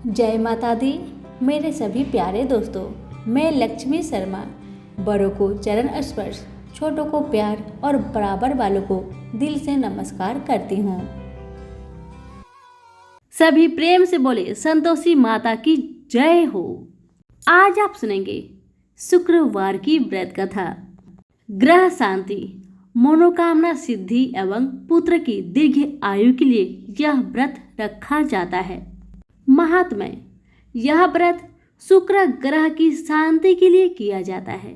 जय माता दी। मेरे सभी प्यारे दोस्तों, मैं लक्ष्मी शर्मा बड़ों को चरण स्पर्श, छोटों को प्यार और बराबर वालों को दिल से नमस्कार करती हूँ। सभी प्रेम से बोले संतोषी माता की जय हो। आज आप सुनेंगे शुक्रवार की व्रत कथा। ग्रह शांति, मनोकामना सिद्धि एवं पुत्र की दीर्घ आयु के लिए यह व्रत रखा जाता है। महात्म्य, यह व्रत शुक्र ग्रह की शांति के लिए किया जाता है,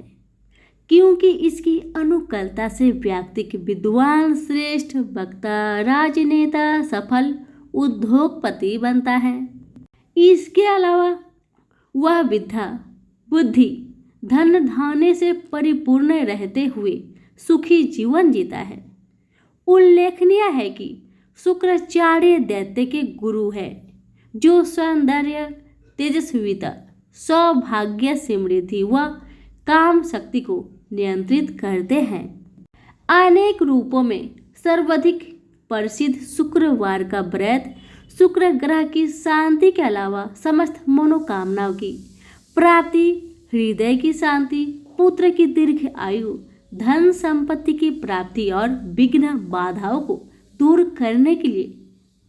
क्योंकि इसकी अनुकूलता से व्यक्ति के विद्वान, श्रेष्ठ वक्ता, राजनेता, सफल उद्योगपति बनता है। इसके अलावा वह विद्या, बुद्धि, धन धान्य से परिपूर्ण रहते हुए सुखी जीवन जीता है। उल्लेखनीय है कि शुक्र चारे दैत्य के गुरु है, जो सौंदर्य, तेजस्विता, सौभाग्य, समृद्धि व काम शक्ति को नियंत्रित करते हैं। अनेक रूपों में सर्वाधिक प्रसिद्ध शुक्रवार का व्रत शुक्र ग्रह की शांति के अलावा समस्त मनोकामनाओं की प्राप्ति, हृदय की शांति, पुत्र की दीर्घ आयु, धन संपत्ति की प्राप्ति और विघ्न बाधाओं को दूर करने के लिए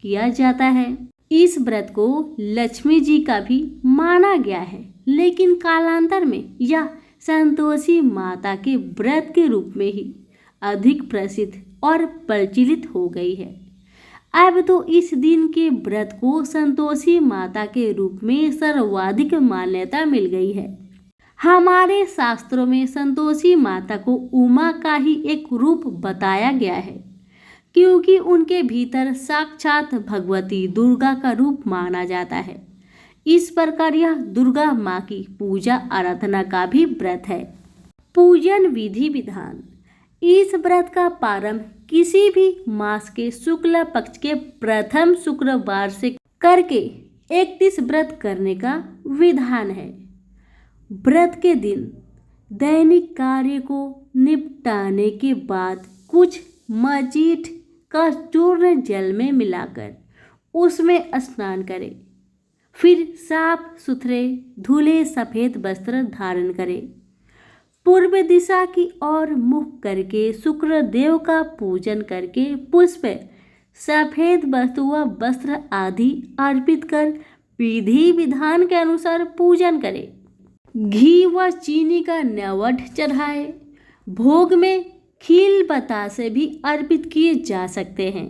किया जाता है। इस व्रत को लक्ष्मी जी का भी माना गया है, लेकिन कालांतर में यह संतोषी माता के व्रत के रूप में ही अधिक प्रसिद्ध और प्रचलित हो गई है। अब तो इस दिन के व्रत को संतोषी माता के रूप में सर्वाधिक मान्यता मिल गई है। हमारे शास्त्रों में संतोषी माता को उमा का ही एक रूप बताया गया है, क्योंकि उनके भीतर साक्षात भगवती दुर्गा का रूप माना जाता है। इस प्रकार यह दुर्गा माँ की पूजा आराधना का भी व्रत है। पूजन विधि विधान, इस व्रत का प्रारंभ किसी भी मास के शुक्ल पक्ष के प्रथम शुक्रवार से करके 31 व्रत करने का विधान है। व्रत के दिन दैनिक कार्य को निपटाने के बाद कुछ मजीठ का चूर्ण जल में मिलाकर उसमें स्नान करें। फिर साफ सुथरे धुले सफेद वस्त्र धारण करें। पूर्व दिशा की ओर मुख करके शुक्र देव का पूजन करके पुष्प, सफेद वस्तु व वस्त्र आदि अर्पित कर विधि विधान के अनुसार पूजन करें। घी व चीनी का नैवेद्य चढ़ाए। भोग में खील बतासे भी अर्पित किए जा सकते हैं।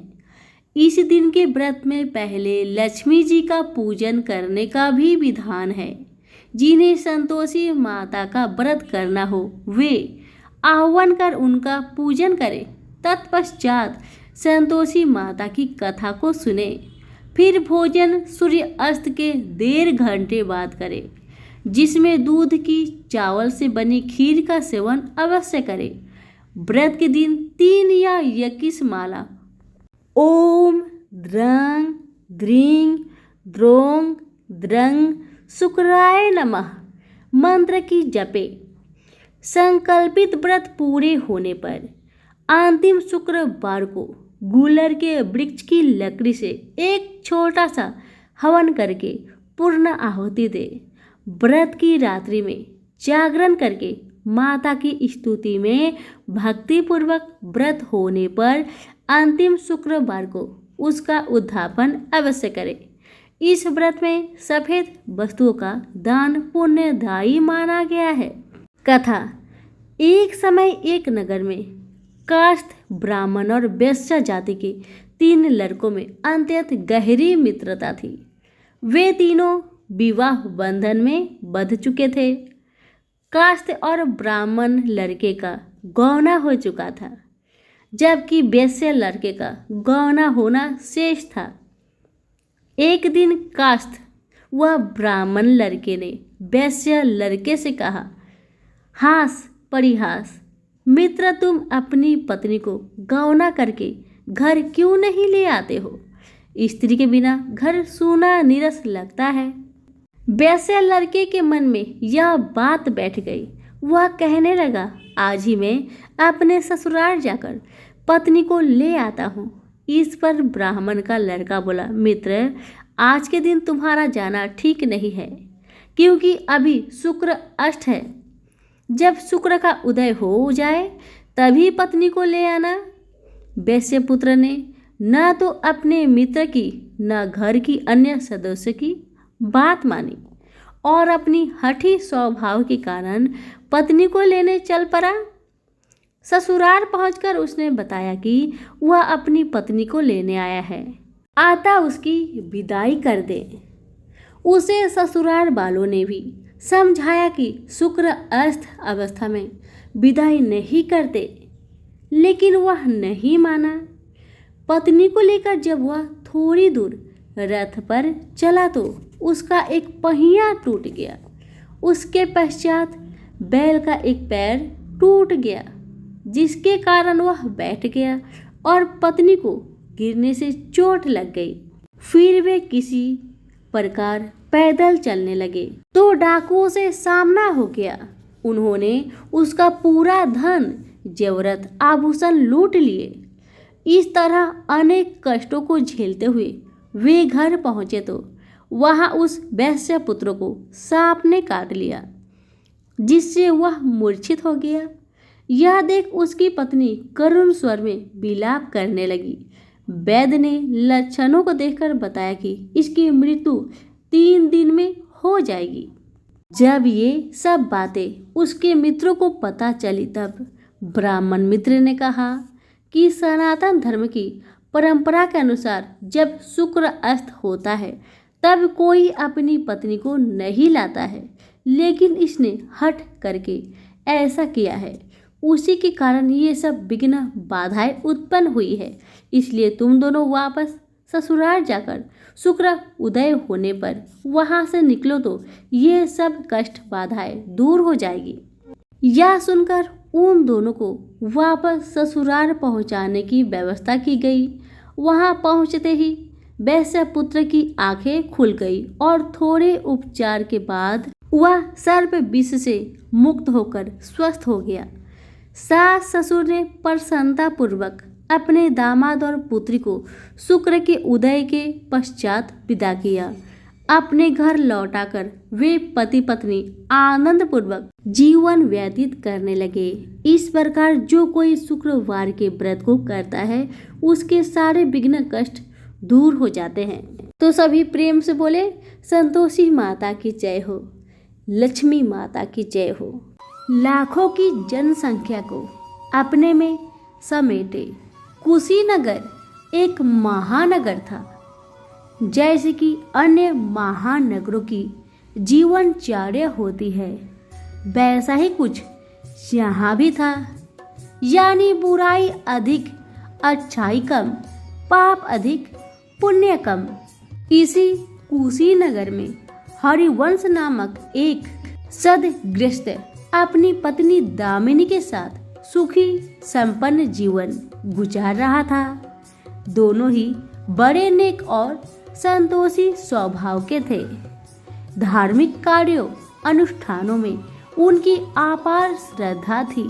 इस दिन के व्रत में पहले लक्ष्मी जी का पूजन करने का भी विधान है। जिन्हें संतोषी माता का व्रत करना हो वे आह्वान कर उनका पूजन करें। तत्पश्चात संतोषी माता की कथा को सुने। फिर भोजन सूर्य अस्त के 1.5 घंटे बाद करें, जिसमें दूध की चावल से बनी खीर का सेवन अवश्य करें। व्रत के दिन 3 या 21 माला ओम द्रंग द्रिंग द्रोंग द्रंग शुक्राय नमः मंत्र की जपे। संकल्पित व्रत पूरे होने पर अंतिम शुक्रवार को गूलर के वृक्ष की लकड़ी से एक छोटा सा हवन करके पूर्ण आहुति दे। व्रत की रात्रि में जागरण करके माता की स्तुति में भक्तिपूर्वक व्रत होने पर अंतिम शुक्रवार को उसका उद्यापन अवश्य करें। इस व्रत में सफेद वस्तुओं का दान पुण्यदायी माना गया है। कथा, एक समय एक नगर में कास्थ, ब्राह्मण और वैश्य जाति के 3 लड़कों में अत्यंत गहरी मित्रता थी। वे तीनों विवाह बंधन में बंध चुके थे। कास्थ और ब्राह्मण लड़के का गौना हो चुका था, जबकि वैश्य लड़के का गौना होना शेष था। एक दिन कास्थ वह ब्राह्मण लड़के ने वैश्य लड़के से कहा, हास परिहास, मित्र तुम अपनी पत्नी को गौना करके घर क्यों नहीं ले आते हो? स्त्री के बिना घर सूना नीरस लगता है। वैसे लड़के के मन में यह बात बैठ गई। वह कहने लगा, आज ही मैं अपने ससुराल जाकर पत्नी को ले आता हूँ। इस पर ब्राह्मण का लड़का बोला, मित्र आज के दिन तुम्हारा जाना ठीक नहीं है, क्योंकि अभी शुक्र अष्ट है। जब शुक्र का उदय हो जाए तभी पत्नी को ले आना। वैश्य पुत्र ने न तो अपने मित्र की न घर की अन्य सदस्य की बात मानी और अपनी हठी स्वभाव के कारण पत्नी को लेने चल पड़ा। ससुराल पहुंचकर उसने बताया कि वह अपनी पत्नी को लेने आया है, आता उसकी विदाई कर दे। उसे ससुराल वालों ने भी समझाया कि शुक्र अस्त अवस्था में विदाई नहीं करते, लेकिन वह नहीं माना। पत्नी को लेकर जब वह थोड़ी दूर रथ पर चला तो उसका एक पहिया टूट गया। उसके पश्चात बैल का एक पैर टूट गया, जिसके कारण वह बैठ गया और पत्नी को गिरने से चोट लग गई। फिर वे किसी प्रकार पैदल चलने लगे तो डाकुओं से सामना हो गया। उन्होंने उसका पूरा धन जेवरत आभूषण लूट लिए। इस तरह अनेक कष्टों को झेलते हुए वे घर पहुंचे तो वहां उस वैश्य पुत्र को सांप ने काट लिया, जिससे वह मूर्छित हो गया। यह देख उसकी पत्नी करुण स्वर में विलाप करने लगी। वैद्य ने लक्षणों को देखकर बताया कि इसकी मृत्यु 3 दिन में हो जाएगी। जब ये सब बातें उसके मित्रों को पता चली तब ब्राह्मण मित्र ने कहा कि सनातन धर्म की परंपरा के अनुसार जब शुक्र अस्त होता है तब कोई अपनी पत्नी को नहीं लाता है, लेकिन इसने हठ करके ऐसा किया है। उसी के कारण ये सब विघ्न बाधाएं उत्पन्न हुई है। इसलिए तुम दोनों वापस ससुराल जाकर शुक्र उदय होने पर वहां से निकलो तो ये सब कष्ट बाधाएं दूर हो जाएगी। यह सुनकर उन दोनों को वापस ससुराल पहुंचाने की व्यवस्था की गई। वहां पहुंचते ही वैश्य पुत्र की आंखें खुल गई और थोड़े उपचार के बाद वह सर्प विष से मुक्त होकर स्वस्थ हो गया। सास ससुर ने प्रसन्नता पूर्वक अपने दामाद और पुत्री को शुक्र के उदय के पश्चात विदा किया। अपने घर लौटाकर वे पति पत्नी आनंद पूर्वक जीवन व्यतीत करने लगे। इस प्रकार जो कोई शुक्रवार के व्रत को करता है उसके सारे विघ्न कष्ट दूर हो जाते हैं। तो सभी प्रेम से बोले संतोषी माता की जय हो, लक्ष्मी माता की जय हो। लाखों की जनसंख्या को अपने में समेटे कुशीनगर एक महानगर था। जैसे कि अन्य महानगरों की जीवनचर्या होती है, वैसा ही कुछ यहाँ भी था। यानी बुराई अधिक, अच्छाई कम, पाप अधिक, पुण्य कम। इसी कुशीनगर में हरिवंश नामक एक सद्गृहस्थ अपनी पत्नी दामिनी के साथ सुखी संपन्न जीवन गुजार रहा था। दोनों ही बड़े नेक और संतोषी स्वभाव के थे। धार्मिक कार्यों अनुष्ठानों में उनकी अपार श्रद्धा थी।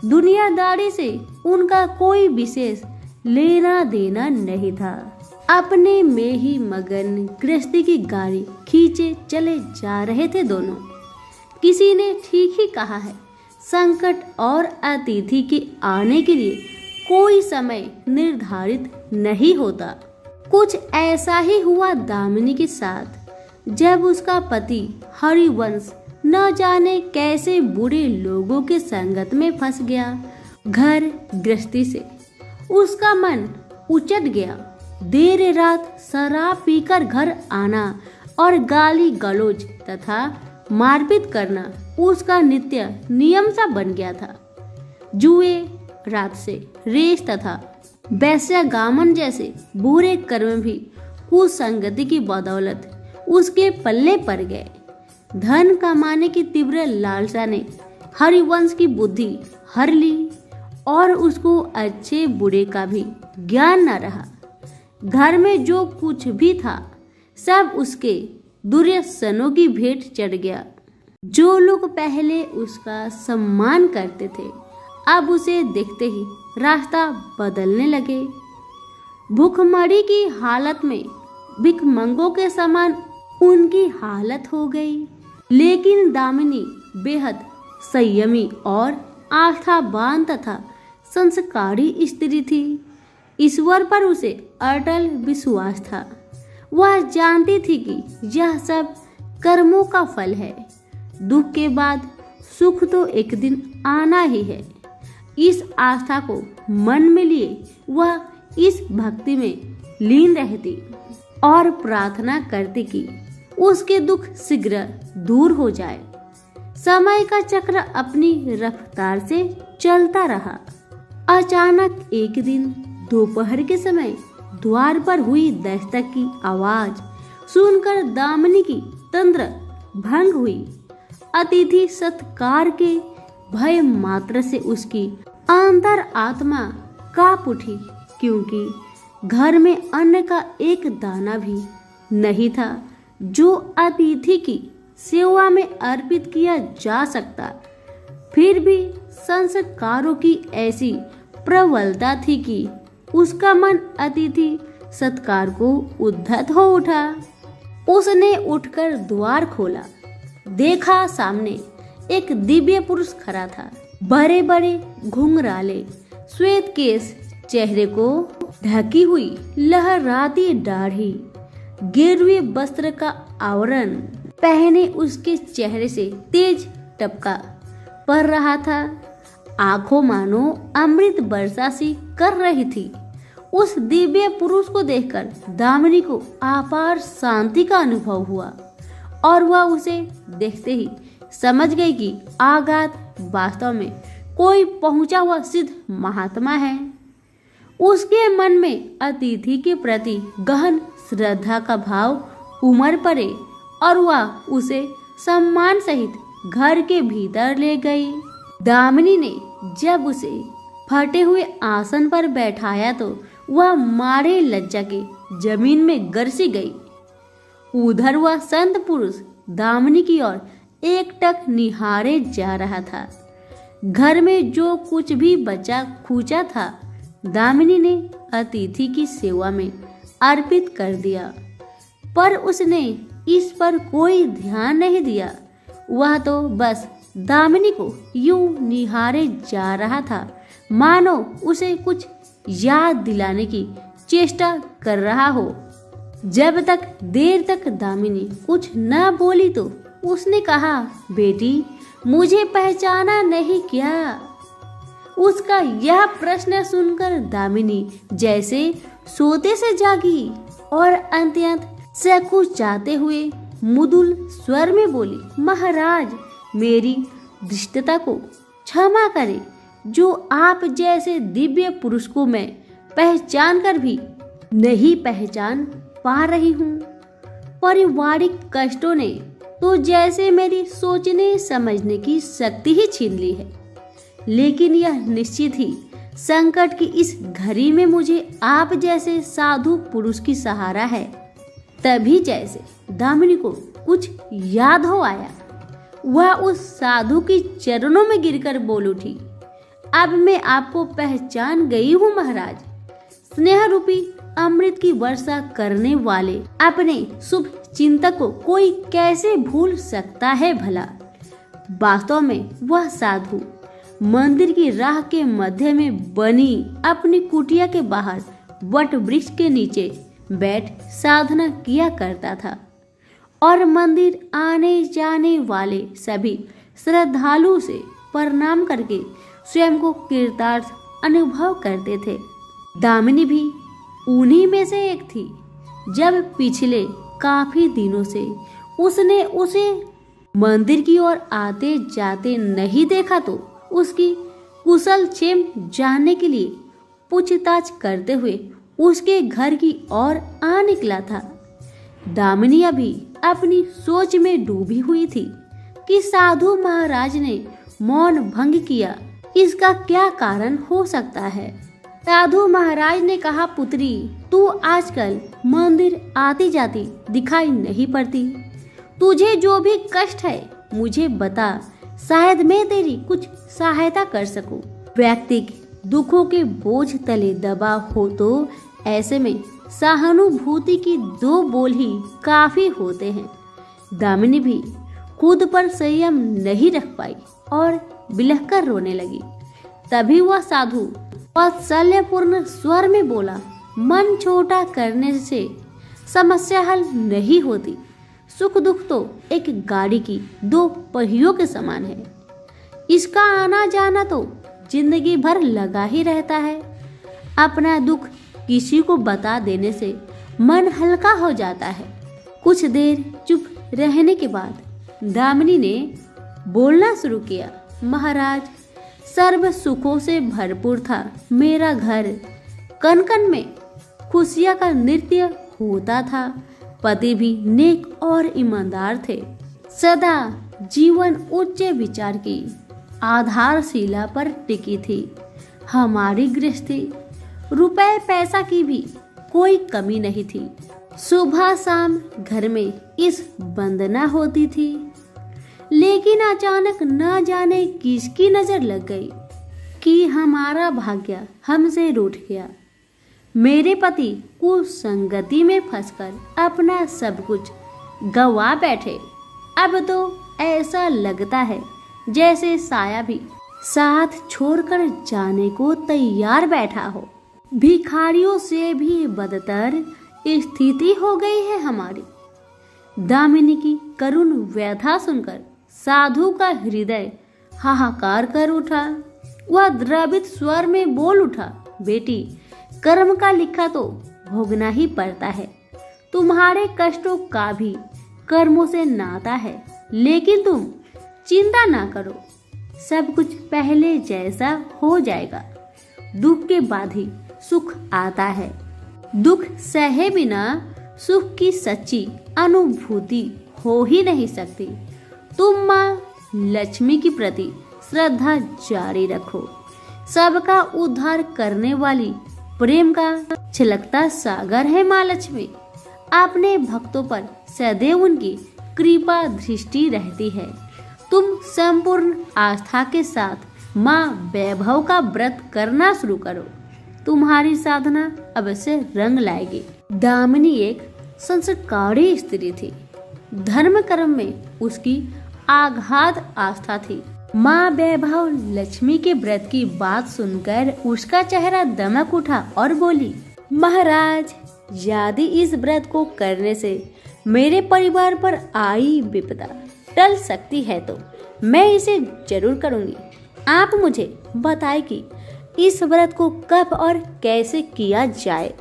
दुनियादारी से उनका कोई विशेष लेना देना नहीं था। अपने में ही मगन गृहस्थी की गाड़ी खींचे चले जा रहे थे दोनों। किसी ने ठीक ही कहा है, संकट और अतिथि के आने के लिए कोई समय निर्धारित नहीं होता। कुछ ऐसा ही हुआ दामिनी के साथ। जब उसका पति हरिवंश न जाने कैसे बुरे लोगों के संगत में फंस गया, घर गृहस्थी से उसका मन उचट गया। देर रात शराब पीकर घर आना और गाली गलौज तथा मारपीट करना उसका नित्य नियम सा बन गया था। जुए, रात से रेस तथा वैश्यागमन जैसे बुरे कर्म भी कुसंगति की बदौलत उसके पल्ले पड़ गए। धन कमाने की तीव्र लालसा ने हरिवंश की बुद्धि हर ली और उसको अच्छे बुरे का भी ज्ञान न रहा। घर में जो कुछ भी था सब उसके दुर्व्यसनों की भेंट चढ़ गया। जो लोग पहले उसका सम्मान करते थे अब उसे देखते ही रास्ता बदलने लगे। भूखमरी की हालत में भिखमंगों के समान उनकी हालत हो गई। लेकिन दामिनी बेहद संयमी और आस्थावान तथा संस्कारी स्त्री थी। ईश्वर पर उसे अटल विश्वास था। वह जानती थी कि यह सब कर्मों का फल है। दुख के बाद सुख तो एक दिन आना ही है। इस आस्था को मन में लिए वह इस भक्ति में लीन रहती और प्रार्थना करती कि उसके दुख शीघ्र दूर हो जाए। समय का चक्र अपनी रफ्तार से चलता रहा। अचानक एक दिन दोपहर के समय द्वार पर हुई दस्तक की आवाज सुनकर दामिनी की तंद्रा भंग हुई। अतिथि सत्कार के भय मात्र से उसकी अंतर आत्मा कांप उठी, क्योंकि घर में अन्न का एक दाना भी नहीं था जो अतिथि की सेवा में अर्पित किया जा सकता। फिर भी संस्कारों की ऐसी प्रबलता थी कि उसका मन अतिथि सत्कार को उद्धत हो उठा। उसने उठकर द्वार खोला। देखा सामने एक दिव्य पुरुष खड़ा था। बड़े बड़े घुंघराले श्वेत केश, चेहरे को ढकी हुई लहराती दाढ़ी, गेरुए वस्त्र का आवरण पहने उसके चेहरे से तेज टपका पड़ रहा था। आंखों मानो अमृत वर्षा सी कर रही थी। उस दिव्य पुरुष को देखकर दामिनी को अपार शांति का अनुभव हुआ और वह उसे देखते ही समझ गई कि आगात वास्तव में कोई पहुंचा हुआ सिद्ध महात्मा है। उसके मन में अतिथि के प्रति गहन श्रद्धा का भाव उमड़ पड़े और वह उसे सम्मान सहित घर के भीतर ले गई। दामिनी ने जब उसे फटे हुए आसन पर बैठाया तो वह मारे लज्जा के जमीन में गरसी गई। उधर वह संत पुरुष दामिनी की ओर एकटक निहारे जा रहा था। घर में जो कुछ भी बचा खूचा था दामिनी ने अतिथि की सेवा में अर्पित कर दिया, पर उसने इस पर कोई ध्यान नहीं दिया। वह तो बस दामिनी को यूं निहारे जा रहा था मानो उसे कुछ याद दिलाने की चेष्टा कर रहा हो। जब तक देर तक दामिनी कुछ न बोली तो उसने कहा, बेटी मुझे पहचाना नहीं क्या? उसका यह प्रश्न सुनकर दामिनी जैसे सोते से जागी और अत्यंत सकुचाते हुए मुदुल स्वर में बोली, महाराज मेरी धृष्टता को क्षमा करें। जो आप जैसे दिव्य पुरुष को मैं पहचान कर भी नहीं पहचान पा रही हूँ। पारिवारिक कष्टों ने तो जैसे मेरी सोचने समझने की शक्ति ही छीन ली है। लेकिन यह निश्चित ही संकट की इस घड़ी में मुझे आप जैसे साधु पुरुष की सहारा है। तभी जैसे दामिनी को कुछ याद हो आया, वह उस साधु के चरणों में गिरकर बोल उठी, अब मैं आपको पहचान गई हूँ महाराज। स्नेह रूपी अमृत की वर्षा करने वाले अपने शुभ चिंतक को कोई कैसे भूल सकता है भला। वास्तव में वह साधु मंदिर की राह के मध्य में बनी अपनी कुटिया के बाहर वट वृक्ष के नीचे बैठ साधना किया करता था और मंदिर आने जाने वाले सभी श्रद्धालु से प्रणाम करके स्वयं को कृतार्थ अनुभव करते थे। दामिनी भी उन्हीं में से एक थी। जब पिछले काफी दिनों से उसने उसे मंदिर की ओर आते जाते नहीं देखा तो उसकी कुशल क्षेम जानने के लिए पूछताछ करते हुए उसके घर की ओर आ निकला था। दामिनी अभी अपनी सोच में डूबी हुई थी कि साधु महाराज ने मौन भंग किया, इसका क्या कारण हो सकता है। साधु महाराज ने कहा, पुत्री तू आजकल मंदिर आती जाती दिखाई नहीं पड़ती। तुझे जो भी कष्ट है मुझे बता, शायद मैं तेरी कुछ सहायता कर सकूं। व्यक्ति दुखों के बोझ तले दबा हो तो ऐसे में सहानुभूति की 2 बोल ही काफी होते हैं। दामिनी भी खुद पर संयम नहीं रख पाई और बिलखकर रोने लगी। तभी वह साधु वात्सल्यपूर्ण स्वर में बोला, मन छोटा करने से समस्या हल नहीं होती। सुख दुख तो एक गाड़ी की 2 पहियों के समान है। इसका आना जाना तो जिंदगी भर लगा ही रहता है। अपना दुख किसी को बता देने से मन हल्का हो जाता है। कुछ देर चुप रहने के बाद दामिनी ने बोलना शुरू किया, महाराज, सर्व सुखों से भरपूर था मेरा घर। कन कन में खुशियां का नृत्य होता था। पति भी नेक और ईमानदार थे। सदा जीवन उच्च विचार की आधारशिला पर टिकी थी। हमारी गृहस्थी रुपए पैसा की भी कोई कमी नहीं थी। सुबह शाम घर में इस वंदना होती थी। लेकिन अचानक न जाने किसकी नजर लग गई कि हमारा भाग्य हमसे रूठ गया। मेरे पति कुसंगति में फंसकर अपना सब कुछ गंवा बैठे। अब तो ऐसा लगता है जैसे साया भी साथ छोड़कर जाने को तैयार बैठा हो। भिखारियों से भी बदतर स्थिति हो गई है हमारी। दामिनी की करुण व्यथा सुनकर साधु का हृदय हाहाकार कर उठा। वह द्रवित स्वर में बोल उठा, बेटी, कर्म का लिखा तो भोगना ही पड़ता है। तुम्हारे कष्टों का भी कर्मों से नाता है। लेकिन तुम चिंता ना करो, सब कुछ पहले जैसा हो जाएगा। दुख के बाद ही सुख आता है। दुख सहे बिना सुख की सच्ची अनुभूति हो ही नहीं सकती। तुम माँ लक्ष्मी के प्रति श्रद्धा जारी रखो। सबका उद्धार करने वाली प्रेम का छलकता सागर है माँ लक्ष्मी। अपने भक्तों पर सदैव उनकी कृपा दृष्टि रहती है। तुम संपूर्ण आस्था के साथ माँ वैभव का व्रत करना शुरू करो। तुम्हारी साधना अवश्य रंग लाएगी। दामिनी एक संस्कारी स्त्री थी। धर्म कर्म में उसकी आगाध आस्था थी। माँ वैभव लक्ष्मी के व्रत की बात सुनकर उसका चेहरा दमक उठा और बोली, महाराज, यदि इस व्रत को करने से मेरे परिवार पर आई विपदा टल सकती है तो मैं इसे जरूर करूंगी। आप मुझे बताएं कि इस व्रत को कब और कैसे किया जाए।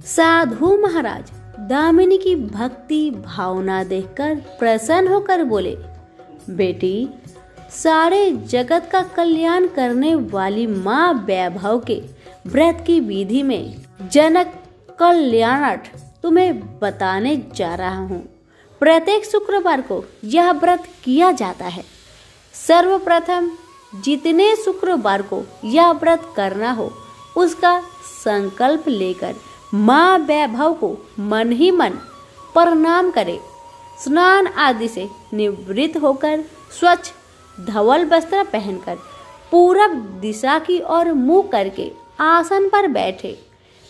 साधु महाराज दामिनी की भक्ति भावना देखकर प्रसन्न होकर बोले, बेटी, सारे जगत का कल्याण करने वाली माँ वैभव के व्रत की विधि में जनक कल्याणार्थ तुम्हें बताने जा रहा हूँ। प्रत्येक शुक्रवार को यह व्रत किया जाता है। सर्वप्रथम जितने शुक्रवार को यह व्रत करना हो उसका संकल्प लेकर माँ वैभव को मन ही मन प्रणाम करे। स्नान आदि से निवृत्त होकर स्वच्छ धवल वस्त्र पहनकर पूरब दिशा की ओर मुंह करके आसन पर बैठे।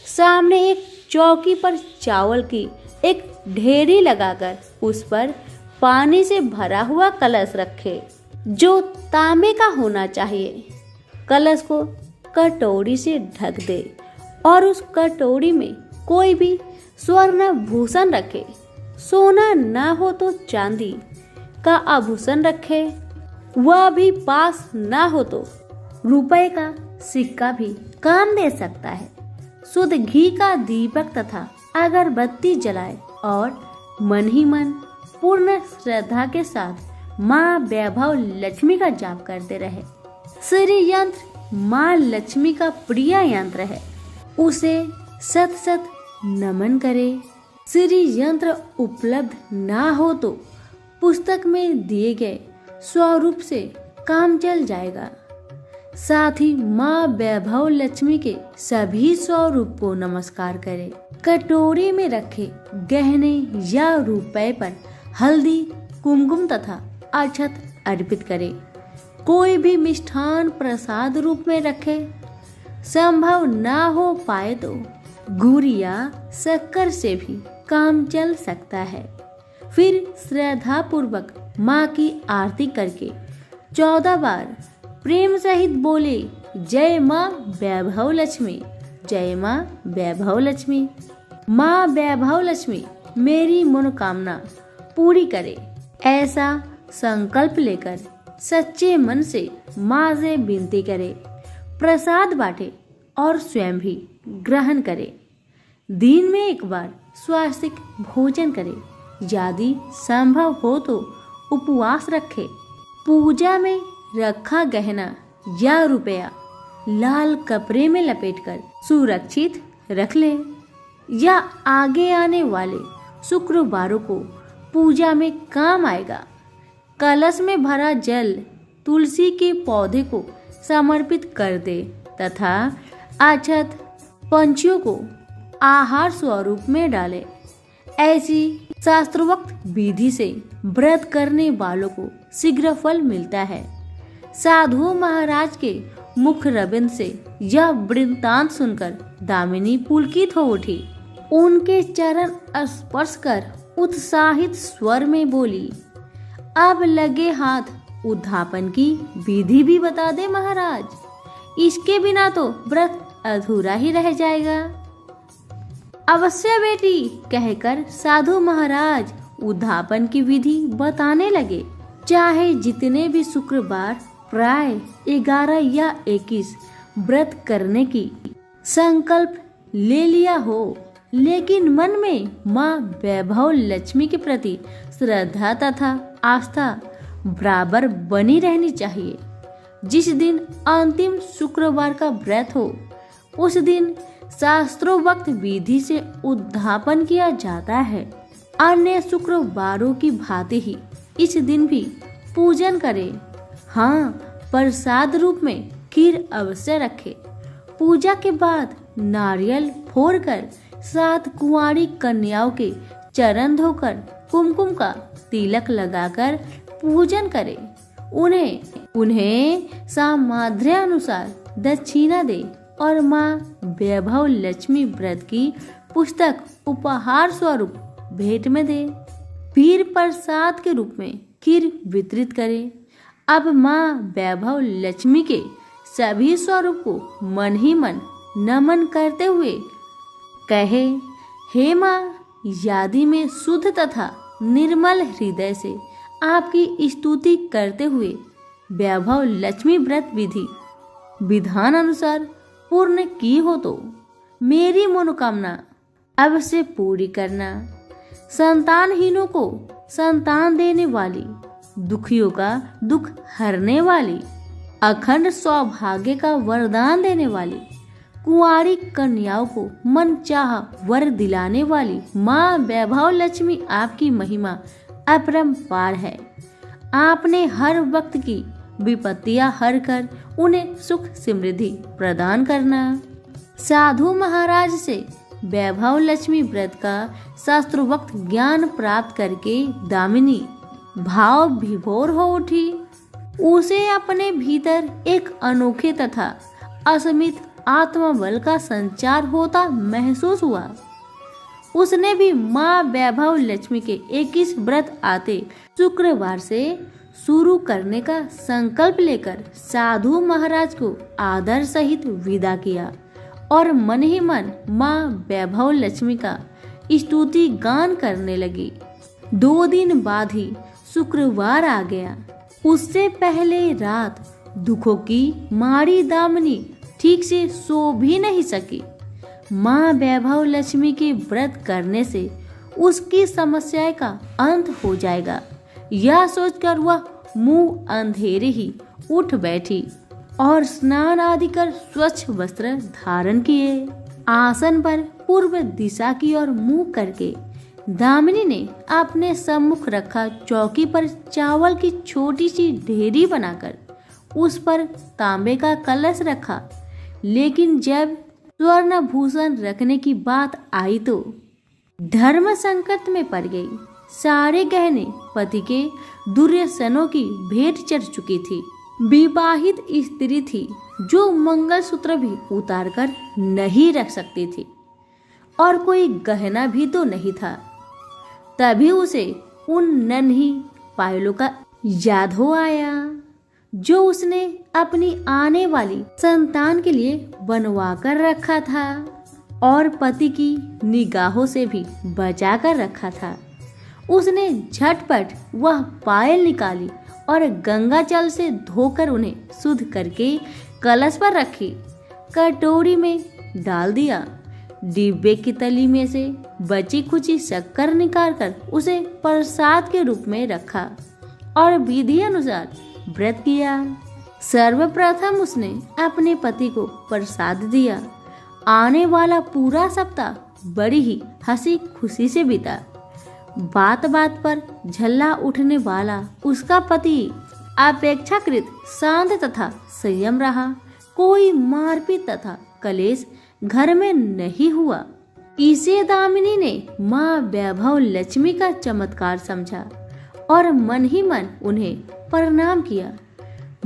सामने एक चौकी पर चावल की एक ढेरी लगाकर उस पर पानी से भरा हुआ कलश रखे, जो तांबे का होना चाहिए। कलश को कटोरी से ढक दे और उस कटोरी में कोई भी स्वर्ण भूषण रखे। सोना ना हो तो चांदी का आभूषण रखे। वह भी पास ना हो तो रुपए का सिक्का भी काम दे सकता है। शुद्ध घी का दीपक तथा अगरबत्ती जलाए और मन ही मन पूर्ण श्रद्धा के साथ माँ वैभव लक्ष्मी का जाप करते रहे। श्री यंत्र माँ लक्ष्मी का प्रिय यंत्र है, उसे सत सत नमन करे। श्री यंत्र उपलब्ध ना हो तो पुस्तक में दिए गए स्वरूप से काम चल जाएगा। साथ ही माँ वैभव लक्ष्मी के सभी स्वरूप को नमस्कार करें। कटोरे में रखे गहने या रुपए पर हल्दी, कुमकुम तथा अक्षत अर्पित करें। कोई भी मिष्ठान प्रसाद रूप में रखे। संभव ना हो पाए तो गुड़ या शक्कर से भी काम चल सकता है। फिर श्रद्धा पूर्वक माँ की आरती करके 14 बार प्रेम सहित बोले, जय माँ वैभव लक्ष्मी, जय माँ वैभव लक्ष्मी। माँ वैभव लक्ष्मी मेरी मनोकामना पूरी करे, ऐसा संकल्प लेकर सच्चे मन से माँ से विनती करे। प्रसाद बांटे और स्वयं भी ग्रहण करे। दिन में एक बार स्वास्थ्यिक भोजन करे। यदि संभव हो तो उपवास रखे। पूजा में रखा गहना या रुपया लाल कपड़े में लपेटकर सुरक्षित रख ले। या आगे आने वाले शुक्रवारों को पूजा में काम आएगा। कलश में भरा जल तुलसी के पौधे को समर्पित कर दे तथा अक्षत पंछियों को आहार स्वरूप में डाले। ऐसी शास्त्रोक्त विधि से व्रत करने वालों को शीघ्र फल मिलता है। साधु महाराज के मुख रविंद से यह वृत्तांत सुनकर दामिनी पुलकित हो उठी। उनके चरण स्पर्श कर उत्साहित स्वर में बोली, अब लगे हाथ उद्धापन की विधि भी बता दे महाराज, इसके बिना तो व्रत अधूरा ही रह जाएगा। अवश्य बेटी, कहकर साधु महाराज उद्धापन की विधि बताने लगे। चाहे जितने भी शुक्रवार प्राय 11 या 21 व्रत करने की संकल्प ले लिया हो, लेकिन मन में माँ वैभव लक्ष्मी के प्रति श्रद्धा तथा आस्था बराबर बनी रहनी चाहिए। जिस दिन अंतिम शुक्रवार का व्रत हो, उस दिन शास्त्रोक्त विधि से उद्धापन किया जाता है। अन्य शुक्रवारों की भांति ही इस दिन भी पूजन करें। हाँ, प्रसाद रूप में खीर अवश्य रखे। पूजा के बाद नारियल फोड़कर 7 कुंवारी कन्याओं के चरण धोकर कुमकुम का तिलक लगाकर पूजन करें। उन्हें सामर्थ्य अनुसार दक्षिणा दे और माँ वैभव लक्ष्मी व्रत की पुस्तक उपहार स्वरूप भेंट में दे। फिर प्रसाद के रूप में खीर वितरित करे। अब माँ वैभव लक्ष्मी के सभी स्वरूप को मन ही मन नमन करते हुए कहे, हे माँ, यदि मैं शुद्ध तथा निर्मल हृदय से आपकी स्तुति करते हुए वैभव लक्ष्मी व्रत विधि विधान अनुसार पूर्ण की हो तो मेरी मनोकामना अवश्य पूरी करना। संतानहीनों को संतान देने वाली, दुखियों का दुख हरने वाली, अखंड सौभाग्य का वरदान देने वाली, कुंवारी कन्याओं को मन चाह वर दिलाने वाली माँ वैभव लक्ष्मी आपकी महिमा अपरंपार है। आपने हर वक्त की विपत्तियां हर कर उन्हें सुख समृद्धि प्रदान करना। साधु महाराज से वैभव लक्ष्मी व्रत का शास्त्रोक्त ज्ञान प्राप्त करके दामिनी भाव विभोर हो उठी। उसे अपने भीतर एक अनोखे तथा असीमित आत्मबल का संचार होता महसूस हुआ। उसने भी माँ वैभव लक्ष्मी के 21 व्रत आते शुक्रवार से शुरू करने का संकल्प लेकर साधु महाराज को आदर सहित विदा किया और मन ही मन माँ वैभव लक्ष्मी का स्तुति गान करने लगी। 2 दिन बाद ही शुक्रवार आ गया। उससे पहले रात दुखों की मारी दामिनी ठीक से सो भी नहीं सकी। माँ वैभव लक्ष्मी के व्रत करने से उसकी समस्या का अंत हो जाएगा, यह सोचकर वह मुंह अंधेरे ही उठ बैठी और स्नान आदि कर स्वच्छ वस्त्र धारण किए। आसन पर पूर्व दिशा की ओर मुंह करके दामिनी ने अपने सम्मुख रखा चौकी पर चावल की छोटी सी ढेरी बनाकर उस पर तांबे का कलश रखा। लेकिन जब स्वर्ण भूषण रखने की बात आई तो धर्म संकट में पड़ गई। सारे गहने पति के दुर्व्यसनों की भेंट चढ़ चुकी थी। विवाहित स्त्री थी जो मंगलसूत्र भी उतार कर नहीं रख सकती थी। और कोई गहना भी तो नहीं था। तभी उसे उन नन्ही पायलों का याद हो आया जो उसने अपनी आने वाली संतान के लिए बनवा कर रखा था और पति की निगाहों से भी बचा कर रखा था। उसने झटपट वह पायल निकाली और गंगा जल से धोकर उन्हें शुद्ध करके कलश पर रखी, कटोरी में डाल दिया। डिब्बे की तली में से बची खुची शक्कर निकालकर उसे प्रसाद के रूप में रखा और विधि अनुसार व्रत किया। सर्वप्रथम उसने अपने पति को प्रसाद दिया। आने वाला पूरा सप्ताह बड़ी ही हंसी खुशी से बीता। बात बात पर झल्ला उठने वाला उसका पति अपेक्षाकृत शांत तथा संयम रहा। कोई मारपीट तथा कलेश घर में नहीं हुआ। इसे दामिनी ने माँ वैभव लक्ष्मी का चमत्कार समझा और मन ही मन उन्हें प्रणाम किया।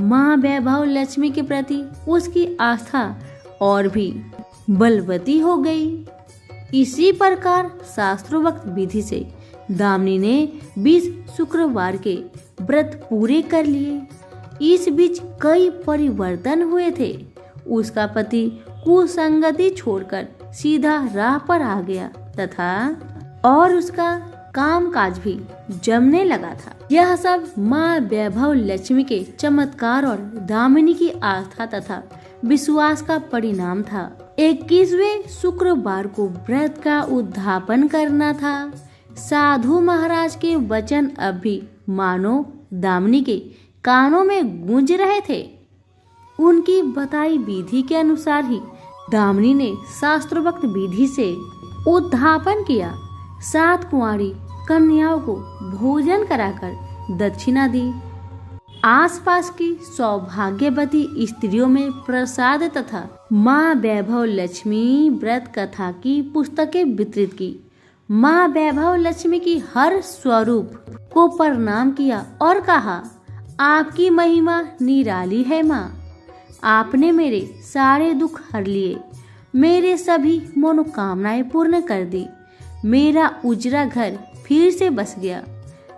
माँ वैभव लक्ष्मी के प्रति उसकी आस्था और भी बलवती हो गई। इसी प्रकार शास्त्रोक्त विधि से दामिनी ने 20 शुक्रवार के व्रत पूरे कर लिए। इस बीच कई परिवर्तन हुए थे। उसका पति कुसंगति छोड़कर सीधा राह पर आ गया तथा और उसका कामकाज भी जमने लगा था। यह सब माँ वैभव लक्ष्मी के चमत्कार और दामिनी की आस्था तथा विश्वास का परिणाम था। 21वें शुक्रवार को व्रत का उद्यापन करना था। साधु महाराज के वचन अब भी मानो दामिनी के कानों में गूंज रहे थे। उनकी बताई विधि के अनुसार ही दामिनी ने शास्त्रोक्त विधि से उद्यापन किया। 7 कुंवारी कन्याओं को भोजन कराकर दक्षिणा दी। आसपास की सौभाग्यवती स्त्रियों में प्रसाद तथा माँ वैभव लक्ष्मी व्रत कथा की पुस्तकें वितरित की। माँ वैभव लक्ष्मी की हर स्वरूप को प्रणाम किया और कहा, आपकी महिमा निराली है माँ। आपने मेरे सारे दुख हर लिए, मेरे सभी मनोकामनाएं पूर्ण कर दी। मेरा उजरा घर फिर से बस गया।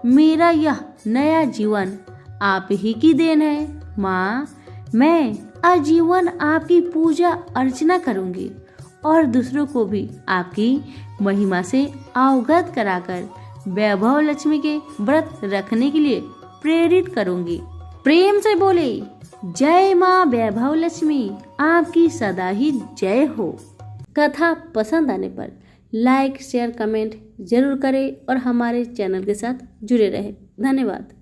मेरा यह नया जीवन आप ही की देन है माँ। मैं आजीवन आपकी पूजा अर्चना करूंगी और दूसरों को भी आपकी महिमा से अवगत कराकर वैभव लक्ष्मी के व्रत रखने के लिए प्रेरित करूंगी। प्रेम से बोले, जय माँ वैभव लक्ष्मी, आपकी सदा ही जय हो। कथा पसंद आने पर लाइक शेयर कमेंट जरूर करें और हमारे चैनल के साथ जुड़े रहें। धन्यवाद।